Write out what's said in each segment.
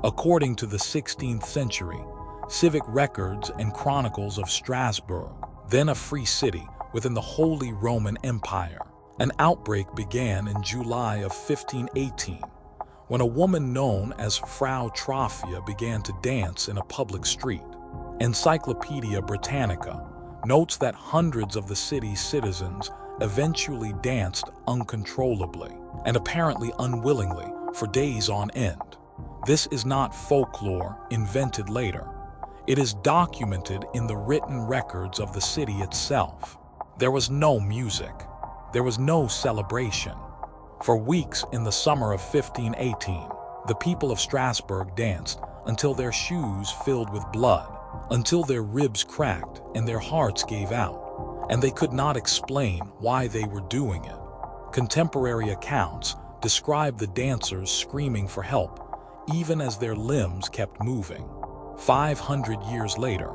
According to the 16th century Civic records and chronicles of Strasbourg, then a free city within the Holy Roman Empire, an outbreak began in July of 1518, when a woman known as Frau Troffea began to dance in a public street. Encyclopedia Britannica notes that hundreds of the city's citizens eventually danced uncontrollably, and apparently unwillingly, for days on end. This is not folklore invented later. It is documented in the written records of the city itself. There was no music. There was no celebration. For weeks in the summer of 1518, the people of Strasbourg danced until their shoes filled with blood, until their ribs cracked and their hearts gave out, and they could not explain why they were doing it. Contemporary accounts describe the dancers screaming for help, even as their limbs kept moving. 500 years later,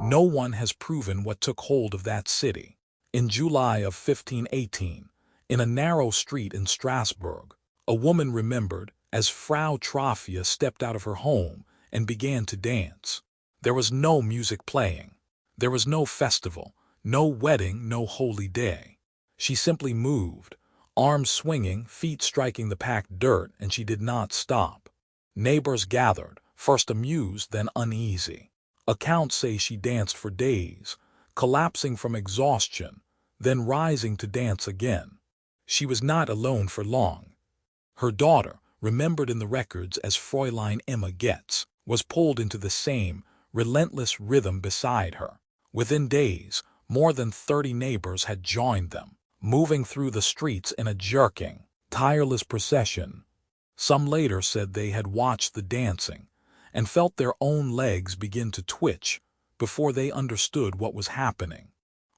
no one has proven what took hold of that city. In July of 1518, in a narrow street in Strasbourg, a woman remembered as Frau Troffea stepped out of her home and began to dance. There was no music playing. There was no festival, no wedding, no holy day. She simply moved, arms swinging, feet striking the packed dirt, and she did not stop. Neighbors gathered, first amused, then uneasy. Accounts say she danced for days, collapsing from exhaustion, then rising to dance again. She was not alone for long. Her daughter, remembered in the records as Fräulein Emma Götz, was pulled into the same relentless rhythm beside her. Within days, more than 30 neighbors had joined them, moving through the streets in a jerking, tireless procession. Some later said they had watched the dancing and felt their own legs begin to twitch before they understood what was happening.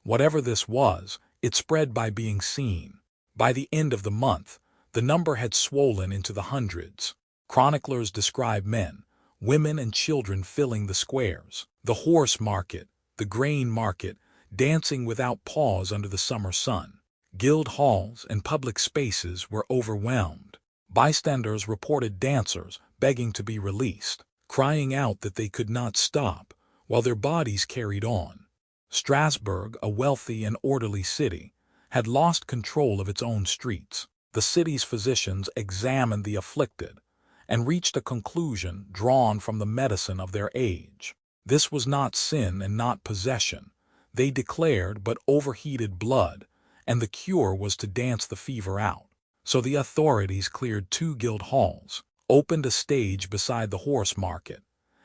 Whatever this was, it spread by being seen. By the end of the month, the number had swollen into the hundreds. Chroniclers describe men, women, and children filling the squares, the horse market, the grain market, dancing without pause under the summer sun. Guild halls and public spaces were overwhelmed. Bystanders reported dancers begging to be released, crying out that they could not stop, while their bodies carried on. Strasbourg, a wealthy and orderly city, had lost control of its own streets. The city's physicians examined the afflicted and reached a conclusion drawn from the medicine of their age. This was not sin and not possession, they declared, but overheated blood, and the cure was to dance the fever out. So the authorities cleared 2 guild halls, opened a stage beside the horse market,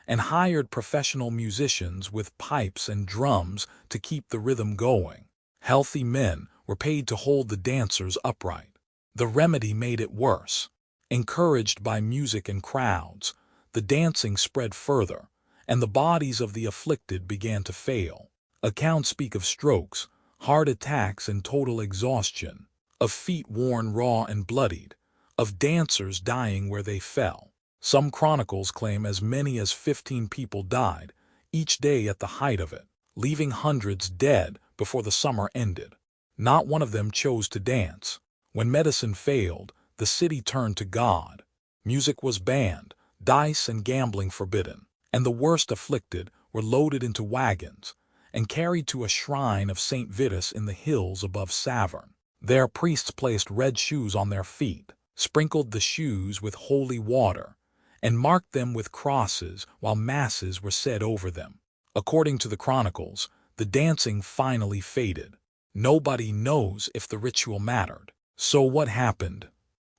and hired professional musicians with pipes and drums to keep the rhythm going. Healthy men were paid to hold the dancers upright. The remedy made it worse. Encouraged by music and crowds, the dancing spread further, and the bodies of the afflicted began to fail. Accounts speak of strokes, heart attacks, and total exhaustion, of feet worn raw and bloodied, of dancers dying where they fell. Some chronicles claim as many as 15 people died each day at the height of it, leaving hundreds dead before the summer ended. Not one of them chose to dance. When medicine failed, the city turned to God. Music was banned, dice and gambling forbidden, and the worst afflicted were loaded into wagons and carried to a shrine of St. Vitus in the hills above Saverne. There priests placed red shoes on their feet, sprinkled the shoes with holy water, and marked them with crosses while masses were said over them. According to the chronicles, the dancing finally faded. Nobody knows if the ritual mattered. So what happened?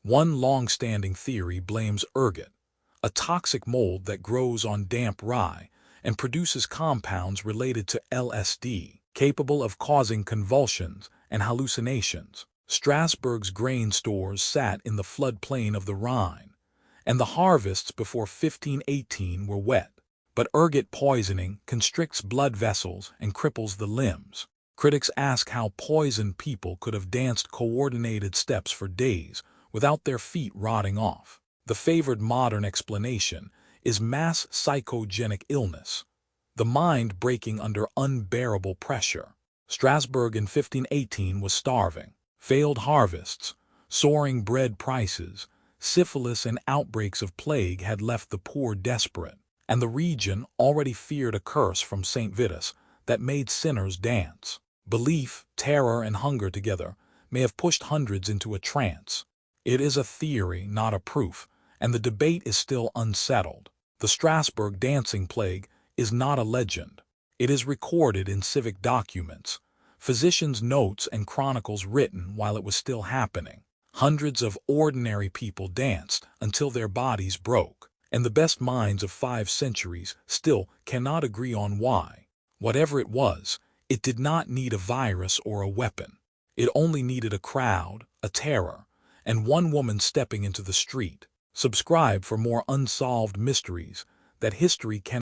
One long-standing theory blames ergot, a toxic mold that grows on damp rye and produces compounds related to LSD, capable of causing convulsions and hallucinations. Strasbourg's grain stores sat in the floodplain of the Rhine, and the harvests before 1518 were wet. But ergot poisoning constricts blood vessels and cripples the limbs. Critics ask how poisoned people could have danced coordinated steps for days without their feet rotting off. The favored modern explanation is mass psychogenic illness, the mind breaking under unbearable pressure. Strasbourg in 1518 was starving. Failed harvests, soaring bread prices, syphilis and outbreaks of plague had left the poor desperate, and the region already feared a curse from St. Vitus that made sinners dance. Belief, terror, and hunger together may have pushed hundreds into a trance. It is a theory, not a proof, and the debate is still unsettled. The Strasbourg dancing plague is not a legend. It is recorded in civic documents, physicians' notes, and chronicles written while it was still happening. Hundreds of ordinary people danced until their bodies broke, and the best minds of 5 centuries still cannot agree on why. Whatever it was, it did not need a virus or a weapon. It only needed a crowd, a terror, and one woman stepping into the street. Subscribe for more unsolved mysteries that history can